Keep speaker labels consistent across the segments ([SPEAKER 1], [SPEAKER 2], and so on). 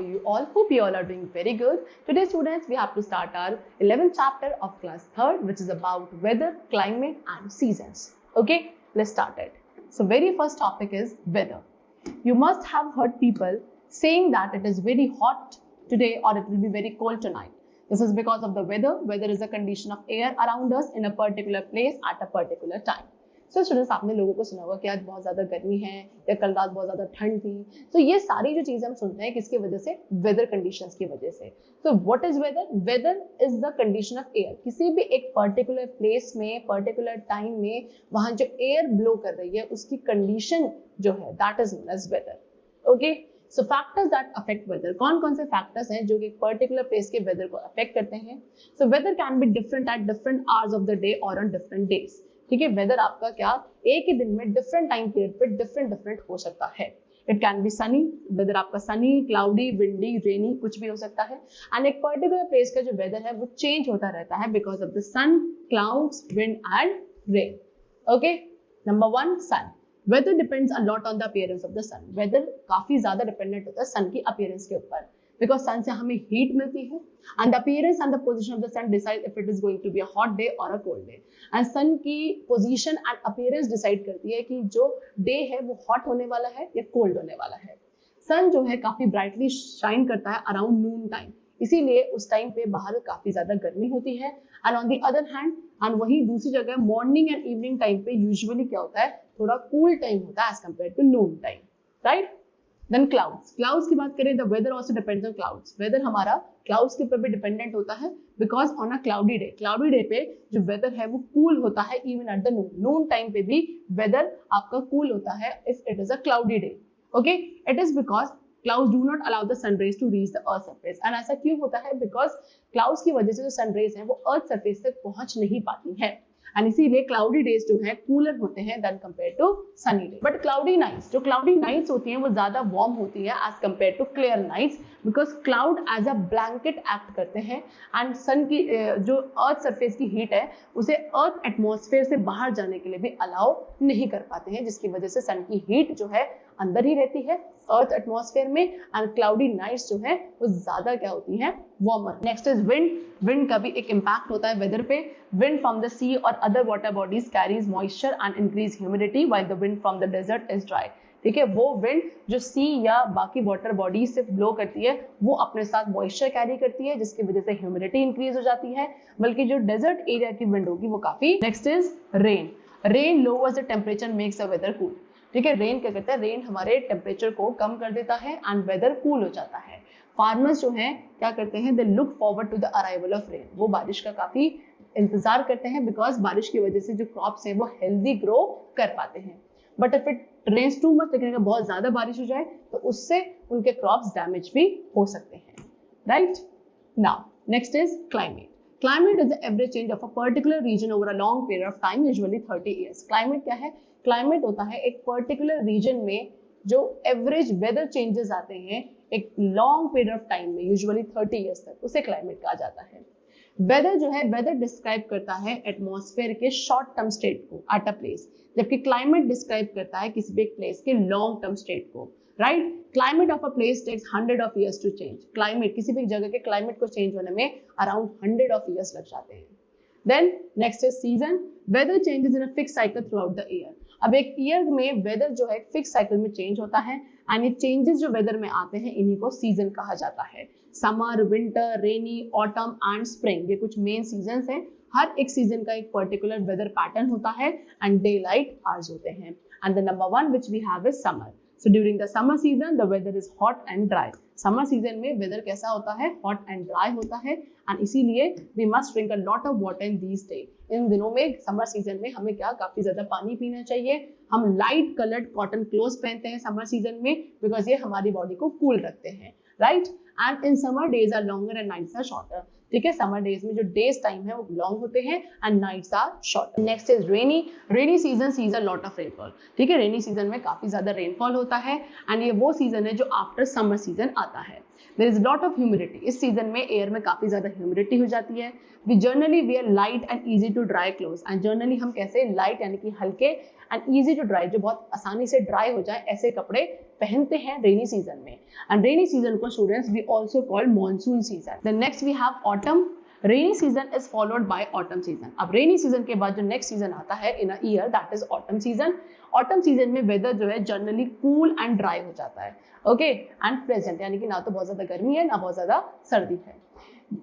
[SPEAKER 1] are you all? Hope you all are doing very good. Today students, we have to start our 11th chapter of class 3rd, which is about weather, climate and seasons. Okay, let's start it. So very first topic is weather. You must have heard people saying that it is very hot today or it will be very cold tonight. This is because of the weather. Weather is a condition of air around us in a particular place at a particular time. So students, आपने लोगों को सुना होगा कि आज बहुत ज़्यादा गर्मी है या कल रात बहुत ज़्यादा ठंड थी. तो ये सारी जो चीज़ें हम सुनते हैं किसकी वजह से? वेदर कंडीशंस की वजह से. तो what is weather? Weather is the condition of air. किसी भी एक पर्टिकुलर प्लेस में, पर्टिकुलर टाइम में वहाँ जो एयर ब्लो कर रही है उसकी कंडीशन जो है that is known as weather. Okay, so factors that affect weather. कौन कौन से फैक्टर्स हैं जो कि एक पर्टिकुलर प्लेस के वेदर को अफेक्ट करते हैं? So weather can be different at different hours of the day और ऑन डिफरेंट डेज. ठीक है, वेदर आपका क्या एक ही दिन में डिफरेंट टाइम पीरियड पे डिफरेंट हो सकता है. It can be sunny, weather आपका सनी, क्लाउडी, विंडी, रेनी कुछ भी हो सकता है. एंड एक पर्टिकुलर प्लेस का जो वेदर है वो चेंज होता रहता है because of the sun, clouds, wind and rain. Okay, number 1 sun. Weather depends a lot on the appearance of the sun. Weather काफी ज्यादा डिपेंडेंट होता है सन की अपीयरेंस के ऊपर बिकॉज सन से हमें हीट मिलती है and the appearance and the position of the sun decide if it is going to be a hot day और a cold day. And sun की पोजीशन एंड अपीयरेंस डिसाइड करती है कि जो डे है वो हॉट होने वाला है या कोल्ड होने वाला है. सन जो है काफी ब्राइटली शाइन करता है अराउंड नून टाइम, इसीलिए उस टाइम पे बाहर काफी ज्यादा गर्मी होती है. And on the other hand and वही दूसरी जगह मॉर्निंग एंड इवनिंग टाइम पे यूजुअली क्या होता है, थोड़ा कूल टाइम होता है as compare to noon time. Right, then clouds. Clouds की बात करें, the weather also depends on clouds. Weather हमारा क्लाउड्स के ऊपर भी डिपेंडेंट होता है because on a cloudy day पे जो वेदर है वो कूल होता है. Even at the Noon time पे भी वेदर आपका कूल होता है if it is a cloudy day. Okay, it is because clouds do not allow the sun rays to reach the earth surface. and ऐसा क्यों होता है? because clouds की वजह से जो sun rays हैं वो earth surface तक पहुंच नहीं पाती हैं एंड इसीलिए क्लाउडी डेज जो है कूलर होते हैं then compare to sunny day. But cloudy nights, जो क्लाउडी नाइट्स होती हैं वो ज्यादा वार्म होती है as compare to clear nights because cloud as a blanket act करते हैं एंड सन की जो अर्थ सरफेस की हीट है उसे अर्थ एटमॉस्फेयर से बाहर जाने के लिए भी अलाउ नहीं कर पाते हैं, जिसकी वजह से सन की हीट जो है अंदर ही रहती है अर्थ एटमॉस्फेयर में एंड क्लाउडी नाइट्स जो है वो ज्यादा क्या होती हैं, warmer. Next is wind. Wind का भी एक इम्पैक्ट होता है वेदर पे. विंड फ्रॉम द सी और other water bodies carries moisture and increase humidity while the wind from the desert is dry. ठीक है, वो विंड जो सी या बाकी वाटर बॉडीज से ब्लो करती है वो अपने साथ मॉइस्चर कैरी करती है जिसकी वजह से ह्यूमिडिटी इंक्रीज हो जाती है, बल्कि जो डेजर्ट एरिया की विंड होगी वो काफी. Next is rain. Rain lowers the temperature makes the weather cool. ठीक है, रेन क्या करता है? रेन हमारे टेम्परेचर को कम कर देता है एंड वेदर कूल हो जाता है. फार्मर्स जो हैं क्या करते हैं? They look forward to the arrival of rain. वो बारिश का काफी इंतजार करते हैं बिकॉज बारिश की वजह से जो क्रॉप्स हैं वो हेल्दी ग्रो कर पाते हैं. But if it rains too much, लेकिन अगर बहुत ज्यादा बारिश हो जाए तो उससे उनके क्रॉप्स डैमेज भी हो सकते हैं. Right, now next is climate. Climate is the average change of a particular region over a long period of time, usually 30 years. Climate क्या है? Climate होता है एक particular region में जो average weather changes आते हैं एक long period of time में, usually 30 years तक, उसे climate कहा जाता है. Weather जो है, weather describe करता है atmosphere के short term state को at a place, जबकि climate describe करता है किसी भी एक place के long term state को. Right, climate of a place takes 100 of years to change. Climate, किसी भी जगह के क्लाइमेट को चेंज होने में अराउंड 100 of years लग जाते हैं. Then next is season. Weather changes in a fix cycle throughout the year. अब एक ईयर में वेदर जो है फिक्स साइकिल में चेंज होता है एंड ये चेंजेस जो वेदर में आते हैं इन्हीं को सीजन कहा जाता है. Summer, winter, rainy, autumn and spring, ये कुछ मेन सीजन्स हैं. हर एक सीजन का एक पर्टिकुलर वेदर पैटर्न होता है एंड डे लाइट आवर्स होते हैं. And the number 1 which we have is summer. So during the summer season, the weather is hot and dry. Summer season में weather कैसा होता है? Hot and dry होता है and इसीलिए we must drink a lot of water in these days. इन दिनों में summer season में हमें क्या काफी ज्यादा पानी पीना चाहिए. हम light colored cotton clothes पहनते हैं summer season में because ये हमारी body को cool रखते हैं. Right? And in summer days are longer and nights are shorter. ठीक है, समर डेज में जो डेज टाइम है वो लॉन्ग होते हैं and nights are short. Next is rainy. Rainy season sees a lot of rainfall. ठीक है, रेनी सीजन में काफी ज्यादा रेनफॉल होता है एंड ये वो सीजन है जो आफ्टर समर सीजन आता है. There is lot of humidity, इस सीजन में एयर में काफी ज्यादा ह्यूमिडिटी हो जाती है। We generally wear light and easy to dry clothes, and generally हम कैसे लाइट यानी कि हल्के एंड इजी टू ड्राई, जो बहुत आसानी से ड्राई हो जाए ऐसे कपड़े पहनते हैं रेनी सीजन में। एंड रेनी सीजन को students we also call monsoon season. Then next we have autumn. Rainy season is followed by autumn season. अब रेनी सीजन के बाद जो नेक्स्ट सीजन आता है in a year, that is autumn season. Autumn season में weather जो है generally cool and dry हो जाता है, ओके एंड प्लेजेंट, यानी कि ना तो बहुत ज्यादा गर्मी है ना बहुत ज्यादा सर्दी है।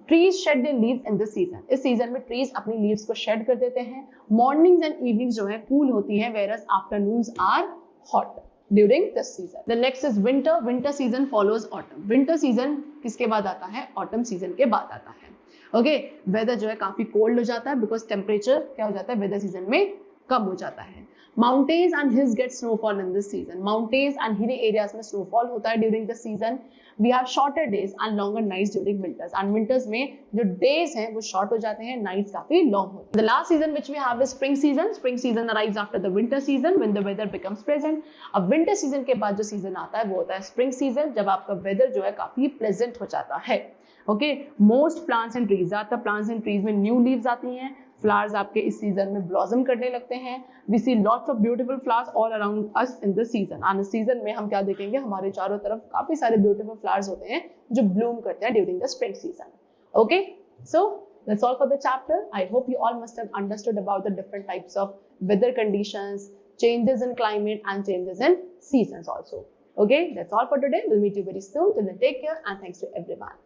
[SPEAKER 1] Trees shade there leaves in this season, इस सीजन में ट्रीज अपनी लीव्स को शेड कर देते हैं। मॉर्निंग्स एंड इवनिंग्स जो है कूल होती है, whereas afternoons are hot during this season. The next is winter. Winter season follows autumn. Winter season किसके बाद आता है? ऑटम सीजन के बाद आता है। ओके, वेदर जो है काफी कोल्ड हो जाता है बिकॉज टेम्परेचर क्या हो जाता है वेदर सीजन में कम हो जाता है। Mountains and hills get snowfall in this season. Mountains and hilly areas में स्नोफॉल होता है during this season. We have shorter days and longer nights during winters, and winters में जो डेज हैं वो शॉर्ट हो जाते हैं, नाइट्स काफी लॉन्ग होते हैं। The last season which we have is spring season. Spring season arrives after the winter season when the weather becomes pleasant. अब विंटर सीजन के बाद जो सीजन आता है वो होता है स्प्रिंग सीजन, जब आपका वेदर जो है काफी प्लेजेंट हो जाता है। Okay, most plants and trees, ज्यादातर प्लांट्स एंड ट्रीज में न्यू लीव्स आती हैं, फ्लावर्स आपके इस सीजन में ब्लॉसम करने लगते हैं। We see lots of beautiful flowers all around us in this season, and इस सीजन में हम क्या देखेंगे, हमारे चारों तरफ काफी सारे ब्यूटीफुल फ्लावर्स होते हैं जो ब्लूम करते हैं during the spring season. Okay, so that's all for the chapter. I hope you all must have understood about the different types of weather conditions, changes in climate and changes in seasons also. Okay, that's all for today. We'll meet you very soon. Till then, take care and thanks to everyone.